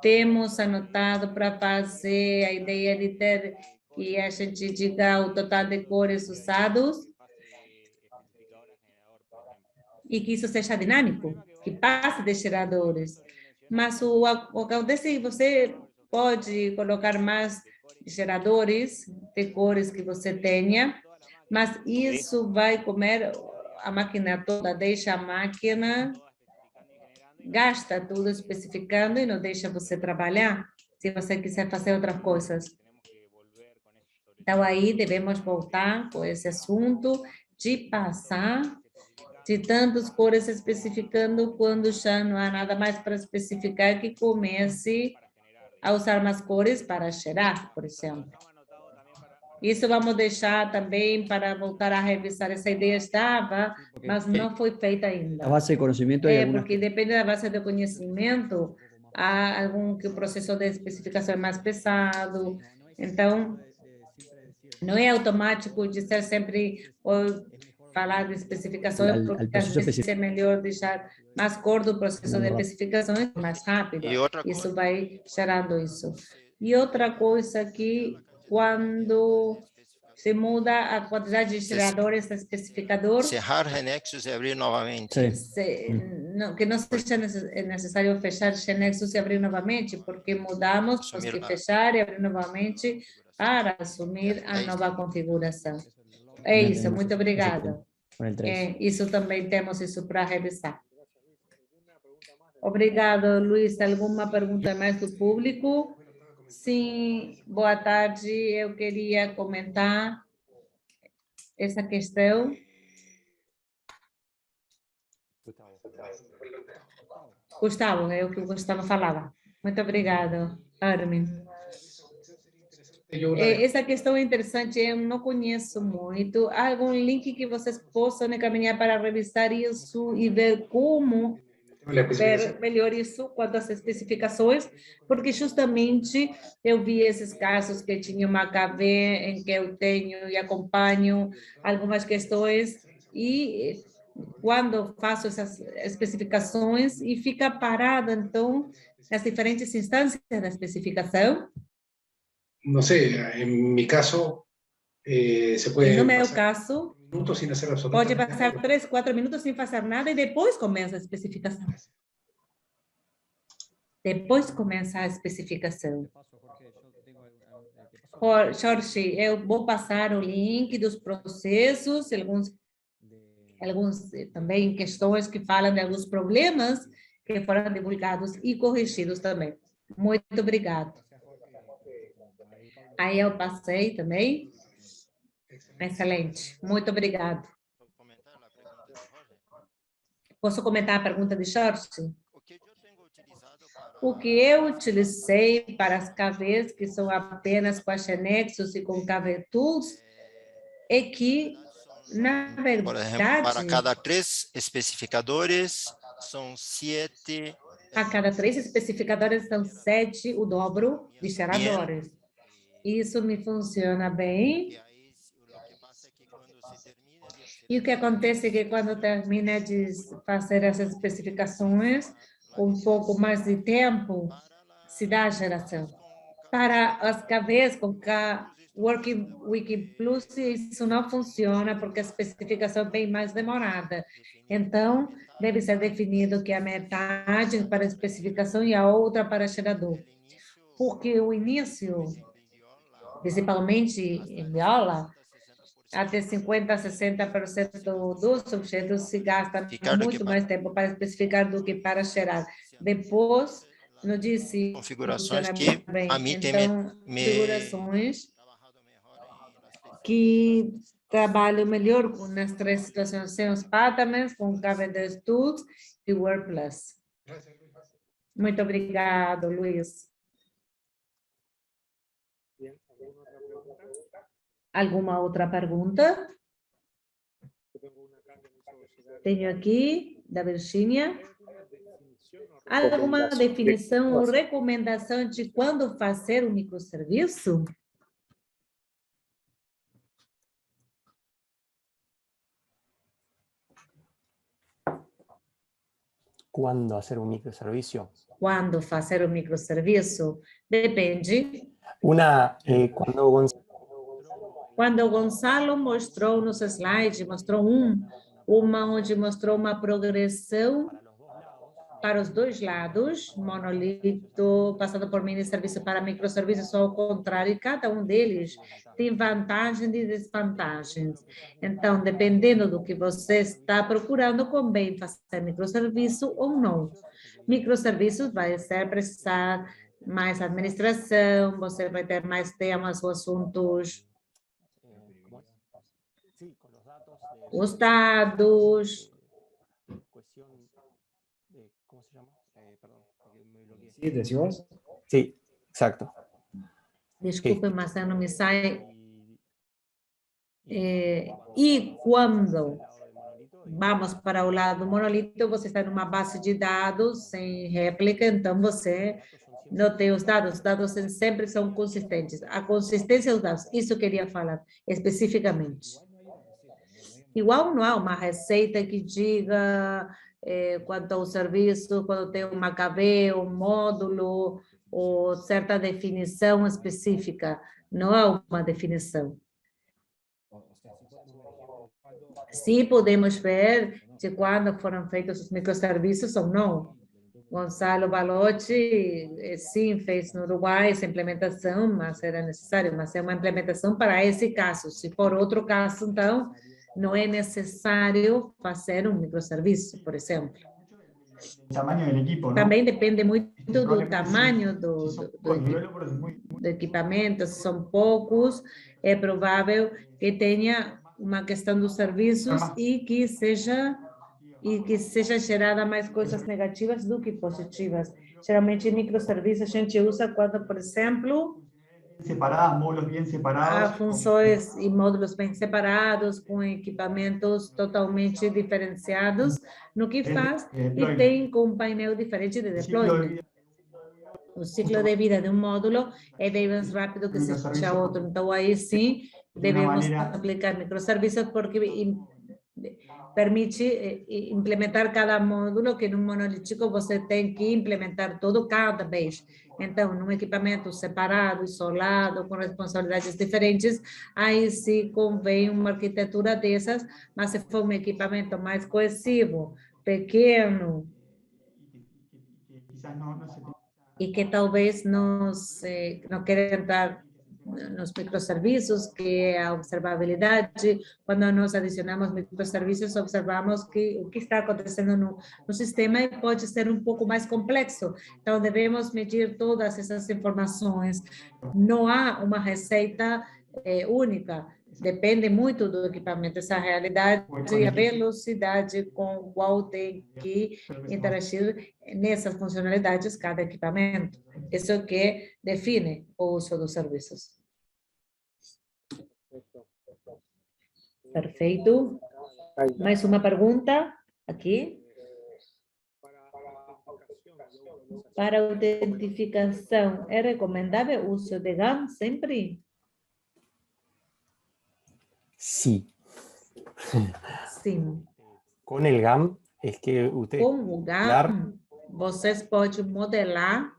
temos anotado para fazer a ideia de ter que a gente diga o total de cores usados e que isso seja dinâmico, que passe de geradores. Mas o acontece que você pode colocar mais geradores de cores que você tenha, mas isso vai comer a máquina toda, deixa a máquina, gasta tudo especificando e não deixa você trabalhar, se você quiser fazer outras coisas. Então, aí devemos voltar com esse assunto de passar de tantas cores especificando quando já não há nada mais para especificar, que comece a usar mais cores para gerar, por exemplo. Isso vamos deixar também para voltar a revisar. Essa ideia estava, mas não foi feita ainda. La base de conocimiento hay algunas Porque depende da base de conhecimento, há algum que o processo de especificação é mais pesado. Então, não é automático de ser sempre falar de especificações, porque às vezes é melhor deixar mais curto o processo de especificações, mais rápido. E outra Isso vai gerando isso. E outra coisa que, quando se muda a quantidade de geradores do especificador, Cerrar Renexus e abrir novamente. Sí. que não seja necessário fechar Genexus e abrir novamente, porque mudamos, temos que fechar e abrir novamente para assumir a nova configuração. É isso, muito obrigada. Con el 3. Isso também temos isso para revisar. Obrigado, Luiz. Alguma pergunta mais do público? Sim, boa tarde. Eu queria comentar essa questão. Gustavo, é o que o Gustavo falava. Muito obrigado, Armin. Essa questão é interessante, eu não conheço muito. Há algum link que vocês possam encaminhar para revisar isso e ver como ver melhor isso quanto às especificações? Porque justamente eu vi esses casos que tinha uma KV em que eu tenho e acompanho algumas questões e quando faço essas especificações e fica parado, então, nas diferentes instâncias da especificação. No sé, en mi caso, se puede No meu pasar caso, minutos sin hacer pode absolutamente passar nada. 3, 4 minutos sem fazer nada e depois começa a especificação. Depois começa a especificação. Jorge, eu vou passar o link dos processos, alguns também questões que falam de alguns problemas que foram divulgados e corrigidos também. Muito obrigado. Aí eu passei também. Excelente. Muito obrigado. Posso comentar a pergunta de Jorge? O que eu utilizei para as KVs, que são apenas com a Genexus e com KV Tools, é que, na verdade... Por exemplo, para cada 3 especificadores, são 7... A cada 3 especificadores são 7, o dobro de geradores. Isso me funciona bem. E o que acontece é que quando termina de fazer as especificações, com um pouco mais de tempo, se dá a geração. Para as KVs com Working Wiki Plus, isso não funciona, porque a especificação é bem mais demorada. Então, deve ser definido que a metade para a especificação e a outra para gerador. Porque o início, principalmente em Viola, até 50% a 60% dos objetos se gasta muito mais tempo para especificar do que para gerar. Depois, não disse configurações funciona que bem. a mim tem Então, configurações que trabalham melhor nas 3 situações, sem os patterns, com KV2 Tools e WordPlus. Muito obrigado, Luiz. ¿Alguma outra pergunta? Tenho aqui, da Virgínia. Alguma definição ou recomendação de quando fazer um microserviço? ¿Cuándo hacer un microservicio? Quando fazer um microserviço? Depende. Quando o Gonçalo mostrou nos slides, mostrou onde mostrou uma progressão para os dois lados, monolito, passando por mini serviço para microserviços, ou ao contrário, e cada um deles tem vantagens e desvantagens. Então, dependendo do que você está procurando, convém fazer microserviço ou não. Microserviços vai precisar mais administração, você vai ter mais temas ou assuntos, os dados. ¿Sí? ¿Decís vos? Sí, exacto. Desculpe, mas não me sai. E quando vamos para o lado do monolito, você está numa base de dados sem réplica, então você não tem os dados sempre são consistentes. A consistência dos dados, isso eu queria falar especificamente. Igual não há uma receita que diga quanto ao serviço, quando tem uma KV, um módulo, ou certa definição específica. Não há uma definição. Sim, podemos ver de quando foram feitos os microserviços ou não. Gonçalo Balotti, sim, fez no Uruguai essa implementação, mas era necessário, mas é uma implementação para esse caso. Se for outro caso, então, não é necessário fazer um microserviço, por exemplo. Também depende muito do tamanho do equipamento. Se são poucos, é provável que tenha uma questão dos serviços e que seja gerada mais coisas negativas do que positivas. Geralmente, microserviços a gente usa quando, por exemplo, módulos bien separados. Há funções e módulos bem separados, com equipamentos totalmente diferenciados no que faz, e tem com um painel diferente de deployment. O ciclo de vida de um módulo é bem mais rápido que se seja outro. Então, aí sim, devemos aplicar microserviços, porque permite implementar cada módulo, que num monolítico você tem que implementar todo cada vez. Então, num equipamento separado, isolado, com responsabilidades diferentes, aí sim convém uma arquitetura dessas, mas se for um equipamento mais coesivo, pequeno, e que talvez não queira entrar nos microserviços, que é a observabilidade. Quando nós adicionamos microserviços, observamos que o que está acontecendo no sistema pode ser um pouco mais complexo. Então, devemos medir todas essas informações. Não há uma receita única. Depende muito do equipamento, essa realidade e a velocidade com qual tem que interagir nessas funcionalidades cada equipamento. Isso é o que define o uso dos serviços. Perfeito. Mais uma pergunta aqui. Para autentificação, é recomendável o uso de GAM sempre? Sí. Sim. Con el GAM es que usted... Com o GAM, vocês podem modelar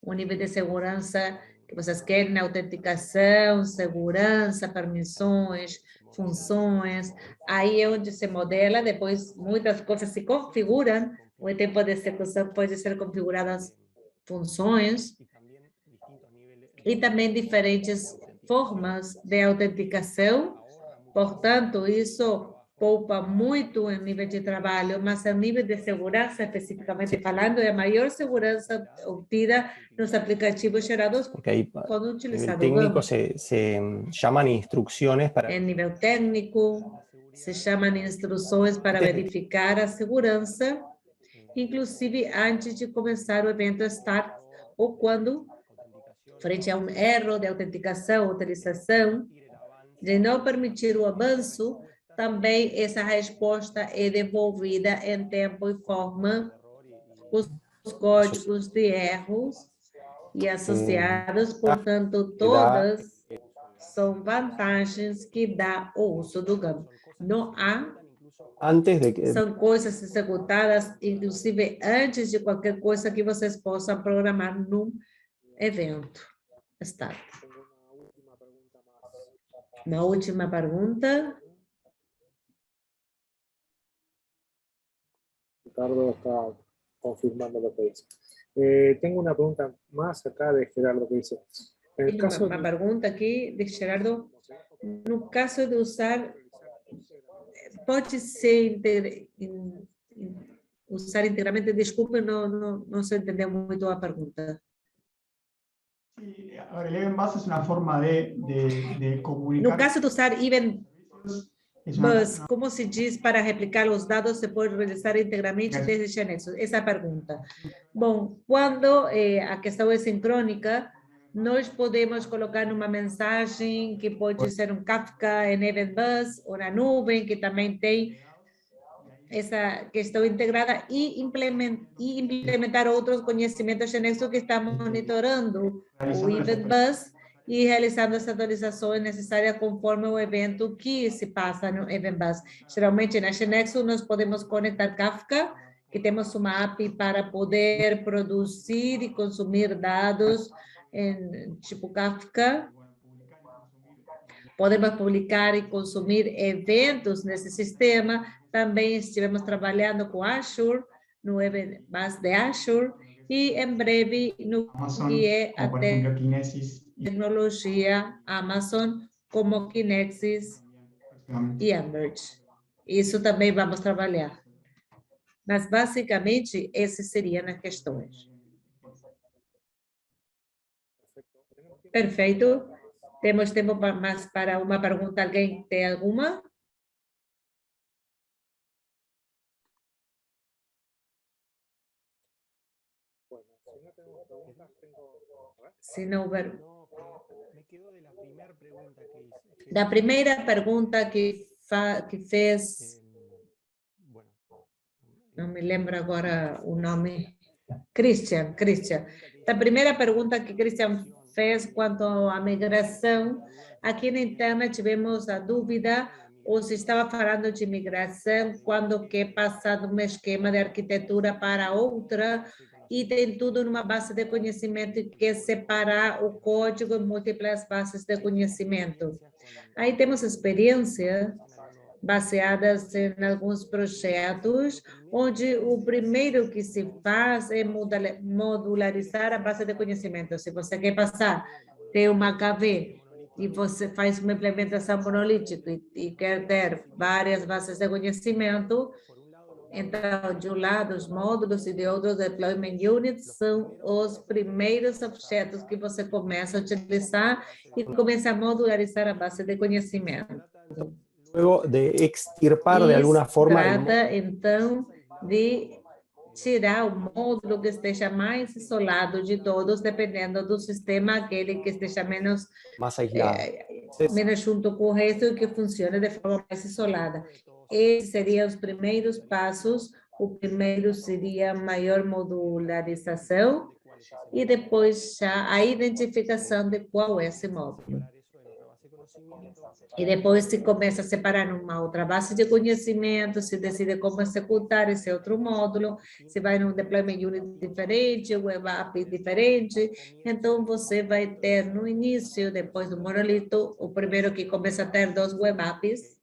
o nível de segurança que vocês querem, autenticação, segurança, permissões, funções. Aí é onde se modela, depois muitas coisas se configuram, o tempo de execução pode ser configuradas funções e também diferentes formas de autenticação. Portanto, isso poupa muito em nível de trabalho, mas em nível de segurança, especificamente falando, é a maior segurança obtida nos aplicativos gerados quando utilizado o GAM. Técnico se llaman instrucciones para... Em nível técnico, se chamam instruções para verificar a segurança inclusive antes de começar o evento Start, ou quando, frente a um erro de autenticação, utilização, de não permitir o avanço, também essa resposta é devolvida em tempo e forma, os códigos de erros e associados, portanto, todas são vantagens que dá o uso do GAN. Não há, são coisas executadas, inclusive antes de qualquer coisa que vocês possam programar num evento. Start. Uma última pergunta. Ricardo está confirmando lo que dice. Tengo una pregunta más acá de Gerardo que dice. En el caso uma pergunta aqui de Gerardo. No caso de usar, pode ser usar integralmente, desculpe, não se entendeu muito a pergunta. Sí, a ver, el event bus es una forma de comunicar. No caso de usar event bus, como se diz para replicar os dados, se pode realizar integralmente desde Genexus? Essa é a pergunta. Bom, quando a questão é sincrônica, nós podemos colocar numa mensagem que pode ser um Kafka em Event Bus ou na nuvem, que também tem essa questão integrada, e implementar outros conhecimentos Genexus que está monitorando o Event Bus e realizando as atualizações necessárias conforme o evento que se passa no Event Bus. Geralmente, na Genexus, nós podemos conectar Kafka, que temos uma API para poder produzir e consumir dados em tipo Kafka. Podemos publicar e consumir eventos nesse sistema. Também estivemos trabalhando com Azure, no Event Bus de Azure, e em breve no Amazon, que é a por ejemplo, Kinesis tecnologia Amazon, como Kinesis e Ambridge. Isso também vamos trabalhar. Mas, basicamente, essas seriam as questões. Perfeito. Temos tempo mais para uma pergunta. Alguém tem alguma? Se não houver... Da primeira pergunta que fez... Não me lembro agora o nome. Christian. Da primeira pergunta que Christian fez quanto à migração, aqui na internet tivemos a dúvida ou se estava falando de migração quando que é passado um esquema de arquitetura para outra e tem tudo numa base de conhecimento e quer separar o código em múltiplas bases de conhecimento. Aí temos experiência baseadas em alguns projetos, onde o primeiro que se faz é modularizar a base de conhecimento. Se você quer passar de uma KV e você faz uma implementação monolítica e quer ter várias bases de conhecimento, então, de um lado, os módulos e de outro, os deployment units são os primeiros objetos que você começa a utilizar e começa a modularizar a base de conhecimento. Luego de extirpar de alguna forma. Trata, então, de tirar o módulo que esteja mais isolado de todos, dependendo do sistema, aquele que esteja menos aislado. Menos junto com o resto e que funcione de forma mais isolada. Esses seriam os primeiros passos. O primeiro seria maior modularização e depois já a identificação de qual é esse módulo. E depois se começa a separar numa outra base de conhecimento, se decide como executar esse outro módulo, se vai num deployment unit diferente, web app diferente. Então, você vai ter no início, depois do monolito, o primeiro que começa a ter 2 web apps,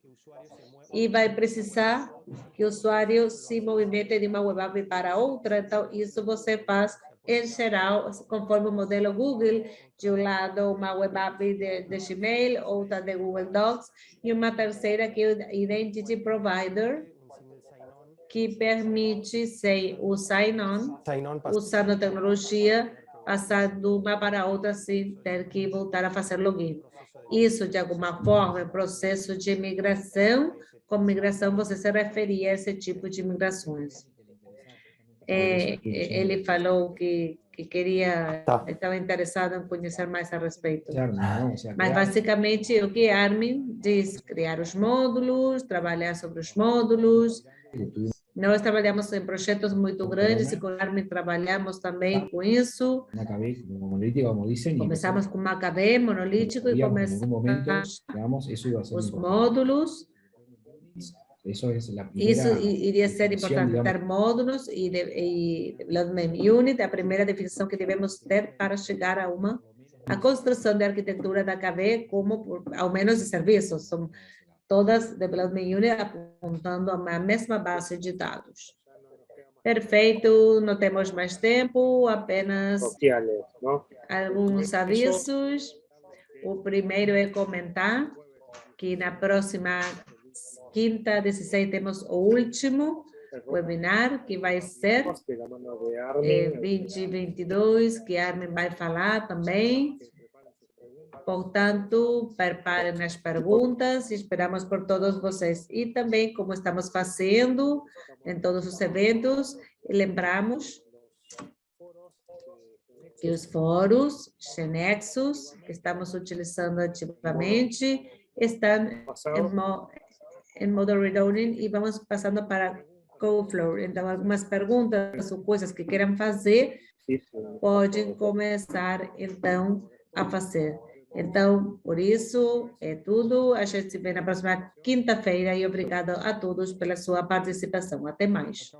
e vai precisar que o usuário se movimente de uma web app para outra. Então, isso você faz em geral, conforme o modelo Google, de um lado uma web app de Gmail, outra de Google Docs, e uma terceira que é o Identity Provider, que permite o sign-on, usando a tecnologia, passar de uma para outra sem ter que voltar a fazer login. Isso, de alguma forma, é processo de migração. Com migração, você se referia a esse tipo de migrações. Ele falou que queria, Tá. estava interessado em conhecer mais a respeito. Claro, no, o sea, Mas crear- basicamente o que Armin diz, criar os módulos, trabalhar sobre os módulos. Nós trabalhamos em projetos muito grandes e com Armin trabalhamos também com isso. una cabeza como monolítica, como dicen, y Começamos com Macabé, monolítico, e sabíamos que en algún momento, começamos digamos, eso iba a ser os importante. módulos. Eso es la Isso primera iria ser definición, importante, digamos, ter módulos e development unit, a primeira definição que devemos ter para chegar a construção de arquitetura da KV como ao menos de serviços. São todas development unit apontando a mesma base de dados. Perfeito, não temos mais tempo, apenas Sociales, ¿no? alguns avisos. O primeiro é comentar que na próxima quinta, 16, temos o último webinar, que vai ser De la mano de Armin, 2022, que Armin vai falar também. Portanto, preparem as perguntas, esperamos por todos vocês. E também, como estamos fazendo em todos os eventos, lembramos que os fóruns, Xenexus, que estamos utilizando ativamente, estão em modo reloading e vamos passando para CoFlow. Então, algumas perguntas ou coisas que queiram fazer, podem começar, então, a fazer. Então, por isso, é tudo. A gente se vê na próxima quinta-feira e obrigado a todos pela sua participação. Até mais.